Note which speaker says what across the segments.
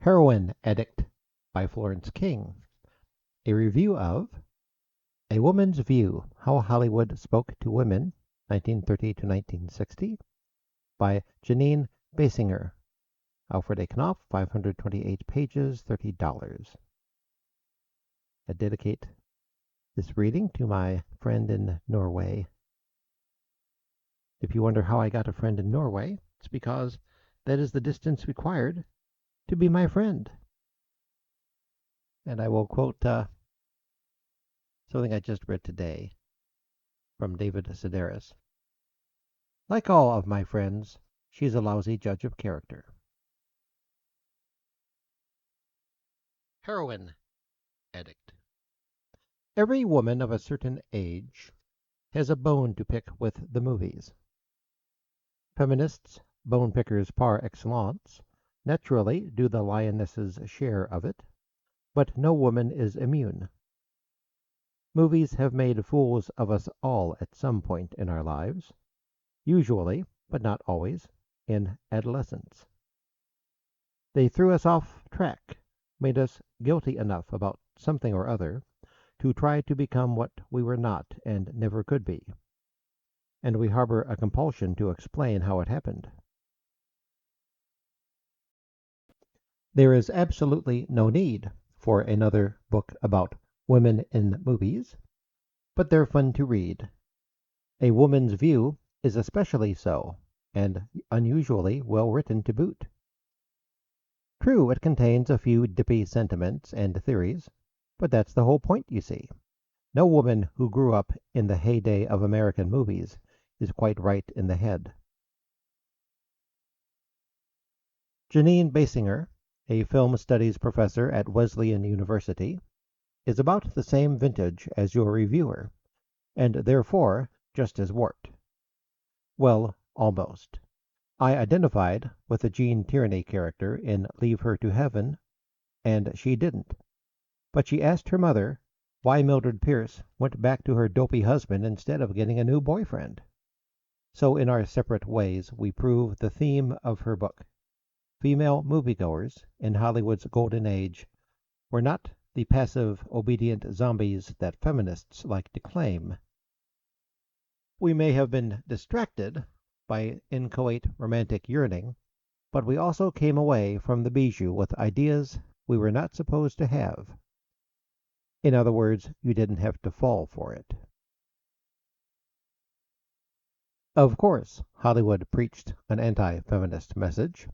Speaker 1: Heroine Addict by Florence King. A review of A Woman's View, How Hollywood Spoke to Women, 1930 to 1960, by Janine Basinger. Alfred A. Knopf, 528 pages, $30. I dedicate this reading to my friend in Norway. If you wonder how I got a friend in Norway, it's because that is the distance required to be my friend. And I will quote something I just read today from David Sedaris. Like all of my friends, she's a lousy judge of character. Heroine Addict. Every woman of a certain age has a bone to pick with the movies. Feminists, bone pickers par excellence, naturally do the lioness's share of it, but no woman is immune. Movies have made fools of us all at some point in our lives, usually, but not always, in adolescence. They threw us off track, made us guilty enough about something or other to try to become what we were not and never could be, and we harbor a compulsion to explain how it happened. There is absolutely no need for another book about women in movies, but they're fun to read. A Woman's View is especially so, and unusually well written to boot. True, it contains a few dippy sentiments and theories, but that's the whole point, you see. No woman who grew up in the heyday of American movies is quite right in the head. Janine Basinger, a film studies professor at Wesleyan University, is about the same vintage as your reviewer, and therefore just as warped. Well, almost. I identified with the Jean Tierney character in Leave Her to Heaven, and she didn't. But she asked her mother why Mildred Pierce went back to her dopey husband instead of getting a new boyfriend. So in our separate ways we prove the theme of her book. Female moviegoers in Hollywood's golden age were not the passive, obedient zombies that feminists like to claim. We may have been distracted by inchoate romantic yearning, but we also came away from the bijou with ideas we were not supposed to have. In other words, you didn't have to fall for it. Of course, Hollywood preached an anti-feminist message,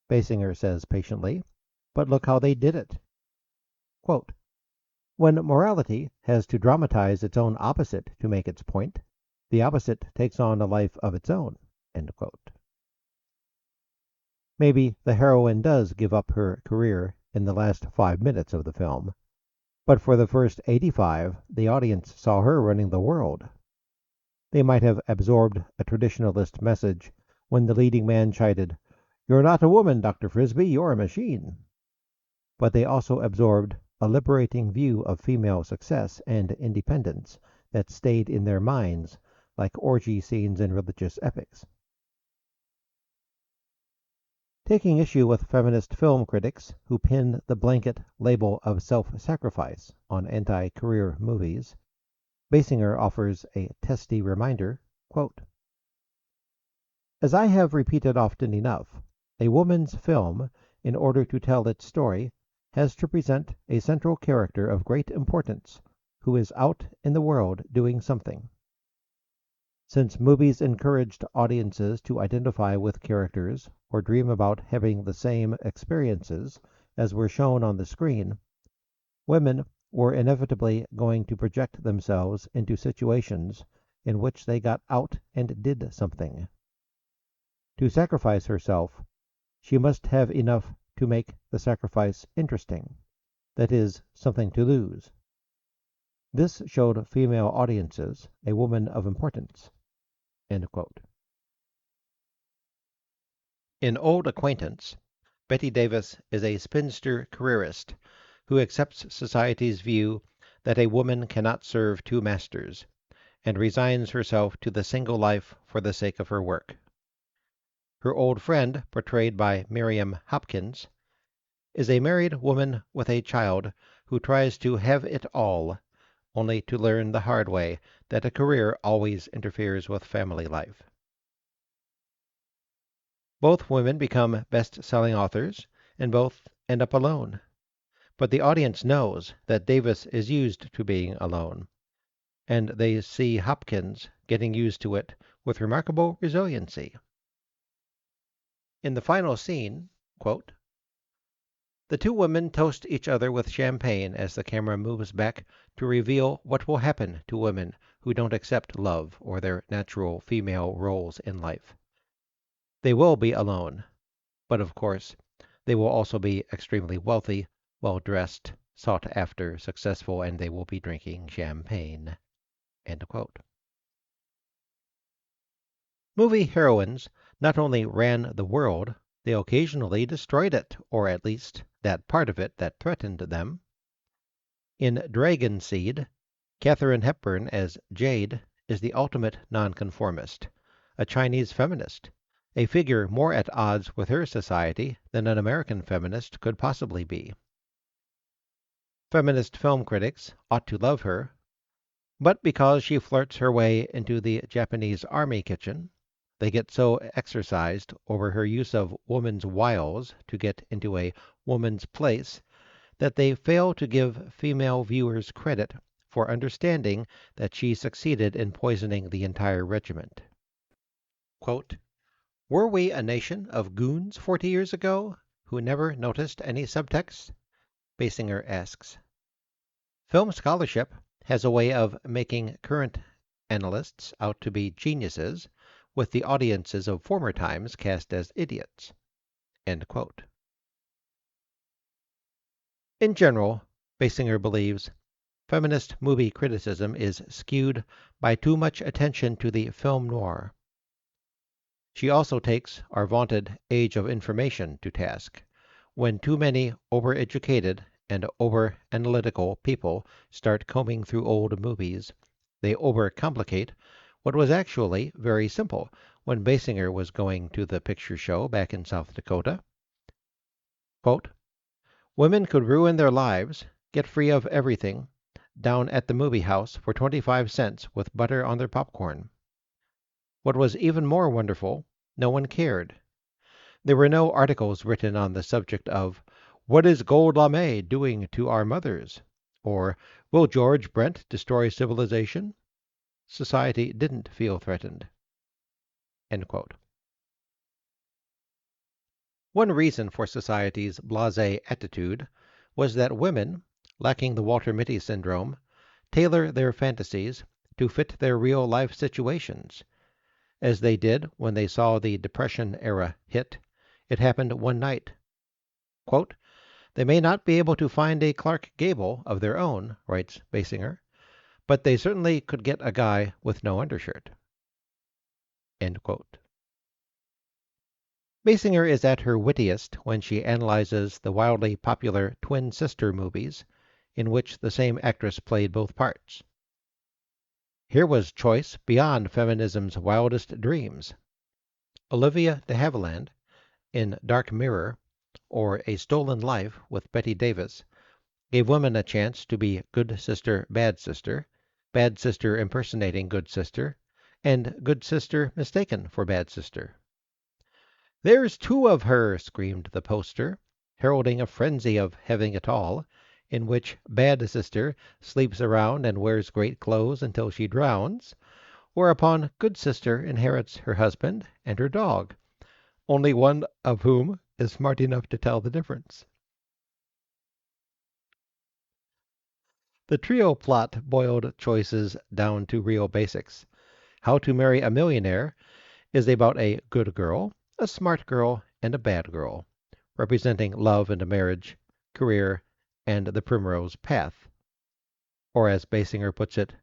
Speaker 1: Basinger says patiently, but look how they did it. Quote, when morality has to dramatize its own opposite to make its point, the opposite takes on a life of its own. End quote. Maybe the heroine does give up her career in the last 5 minutes of the film, but for the first 85, the audience saw her running the world. They might have absorbed a traditionalist message when the leading man chided, "You're not a woman, Dr. Frisbee, you're a machine." But they also absorbed a liberating view of female success and independence that stayed in their minds like orgy scenes in religious epics. Taking issue with feminist film critics who pin the blanket label of self-sacrifice on anti-career movies, Basinger offers a testy reminder, quote, as I have repeated often enough, a woman's film, in order to tell its story, has to present a central character of great importance who is out in the world doing something. Since movies encouraged audiences to identify with characters or dream about having the same experiences as were shown on the screen, women were inevitably going to project themselves into situations in which they got out and did something. To sacrifice herself, she must have enough to make the sacrifice interesting, that is, something to lose. This showed female audiences a woman of importance. End quote. In Old Acquaintance, Betty Davis is a spinster careerist who accepts society's view that a woman cannot serve two masters, and resigns herself to the single life for the sake of her work. Her old friend, portrayed by Miriam Hopkins, is a married woman with a child who tries to have it all, only to learn the hard way that a career always interferes with family life. Both women become best-selling authors, and both end up alone. But the audience knows that Davis is used to being alone, and they see Hopkins getting used to it with remarkable resiliency. In the final scene, quote, the two women toast each other with champagne as the camera moves back to reveal what will happen to women who don't accept love or their natural female roles in life. They will be alone, but of course, they will also be extremely wealthy, well-dressed, sought after, successful, and they will be drinking champagne. End quote. Movie heroines not only ran the world, they occasionally destroyed it, or at least that part of it that threatened them. In Dragon Seed, Katharine Hepburn as Jade is the ultimate nonconformist, a Chinese feminist, a figure more at odds with her society than an American feminist could possibly be. Feminist film critics ought to love her, but because she flirts her way into the Japanese army kitchen, they get so exercised over her use of woman's wiles to get into a woman's place that they fail to give female viewers credit for understanding that she succeeded in poisoning the entire regiment. Quote, were we a nation of goons 40 years ago who never noticed any subtext? Basinger asks. Film scholarship has a way of making current analysts out to be geniuses, with the audiences of former times cast as idiots. End quote. In general, Basinger believes feminist movie criticism is skewed by too much attention to the film noir. She also takes our vaunted age of information to task, when too many overeducated and over-analytical people start combing through old movies. They overcomplicate what was actually very simple when Basinger was going to the picture show back in South Dakota. Quote, women could ruin their lives, get free of everything, down at the movie house for 25 cents with butter on their popcorn. What was even more wonderful, no one cared. There were no articles written on the subject of what is Gold Lame doing to our mothers? Or will George Brent destroy civilization? Society didn't feel threatened. End quote. One reason for society's blasé attitude was that women, lacking the Walter Mitty syndrome, tailor their fantasies to fit their real-life situations. As they did when they saw the Depression era hit, it happened one night. Quote, they may not be able to find a Clark Gable of their own, writes Basinger, but they certainly could get a guy with no undershirt. End quote. Basinger is at her wittiest when she analyzes the wildly popular twin sister movies, in which the same actress played both parts. Here was choice beyond feminism's wildest dreams. Olivia de Havilland, in Dark Mirror, or A Stolen Life with Bette Davis, gave women a chance to be good sister, bad sister impersonating good sister, and good sister mistaken for bad sister. There's two of her, screamed the poster, heralding a frenzy of having it all, in which bad sister sleeps around and wears great clothes until she drowns, whereupon good sister inherits her husband and her dog, only one of whom is smart enough to tell the difference. The trio plot boiled choices down to real basics. How to Marry a Millionaire is about a good girl, a smart girl, and a bad girl, representing love and marriage, career, and the primrose path. Or as Basinger puts it,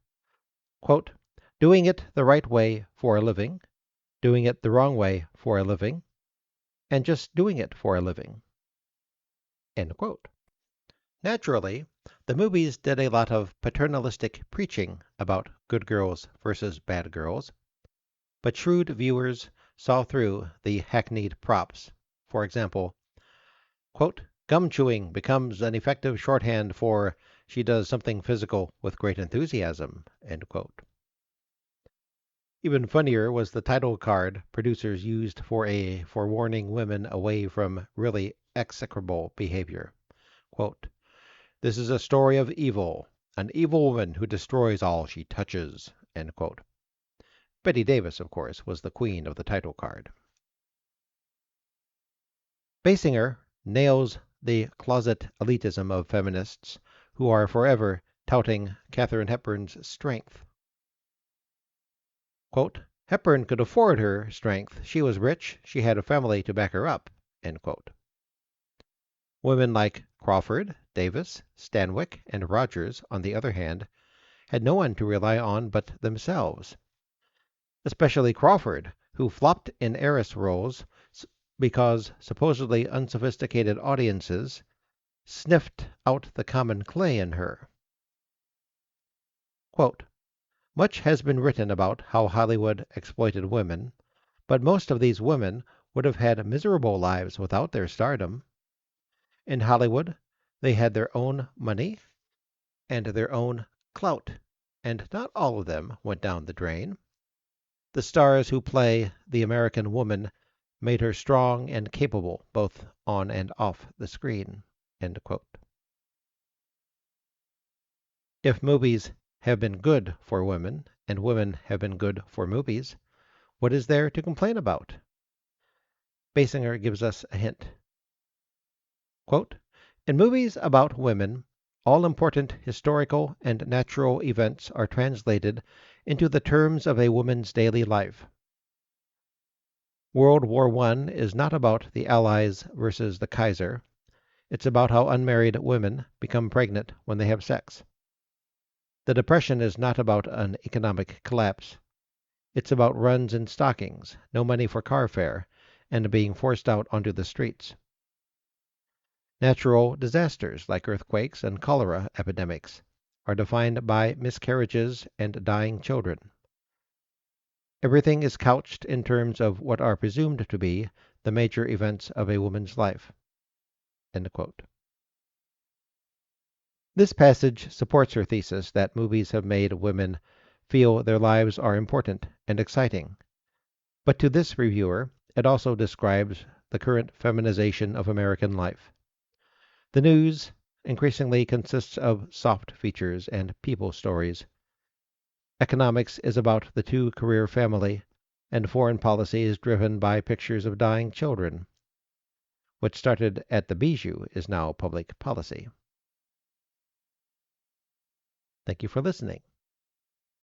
Speaker 1: quote, doing it the right way for a living, doing it the wrong way for a living, and just doing it for a living. End quote. Naturally, the movies did a lot of paternalistic preaching about good girls versus bad girls, but shrewd viewers saw through the hackneyed props. For example, quote, Gum chewing becomes an effective shorthand for she does something physical with great enthusiasm. End quote. Even funnier was the title card producers used for warning women away from really execrable behavior. Quote, "This is a story of evil, an evil woman who destroys all she touches." End quote. Betty Davis, of course, was the queen of the title card. Basinger nails the closet elitism of feminists who are forever touting Katharine Hepburn's strength. Quote, "Hepburn could afford her strength. She was rich. She had a family to back her up." End quote. Women like Crawford, Davis, Stanwyck, and Rogers, on the other hand, had no one to rely on but themselves. Especially Crawford, who flopped in heiress roles because supposedly unsophisticated audiences sniffed out the common clay in her. Quote, "Much has been written about how Hollywood exploited women, but most of these women would have had miserable lives without their stardom. In Hollywood, they had their own money and their own clout, and not all of them went down the drain. The stars who play the American woman made her strong and capable both on and off the screen." End quote. If movies have been good for women, and women have been good for movies, what is there to complain about? Basinger gives us a hint. Quote, "In movies about women, all important historical and natural events are translated into the terms of a woman's daily life. World War I is not about the Allies versus the Kaiser. It's about how unmarried women become pregnant when they have sex. The Depression is not about an economic collapse. It's about runs in stockings, no money for car fare, and being forced out onto the streets. Natural disasters like earthquakes and cholera epidemics are defined by miscarriages and dying children. Everything is couched in terms of what are presumed to be the major events of a woman's life." End quote. This passage supports her thesis that movies have made women feel their lives are important and exciting. But to this reviewer, it also describes the current feminization of American life. The news increasingly consists of soft features and people stories. Economics is about the two-career family, and foreign policy is driven by pictures of dying children. What started at the Bijou is now public policy. Thank you for listening.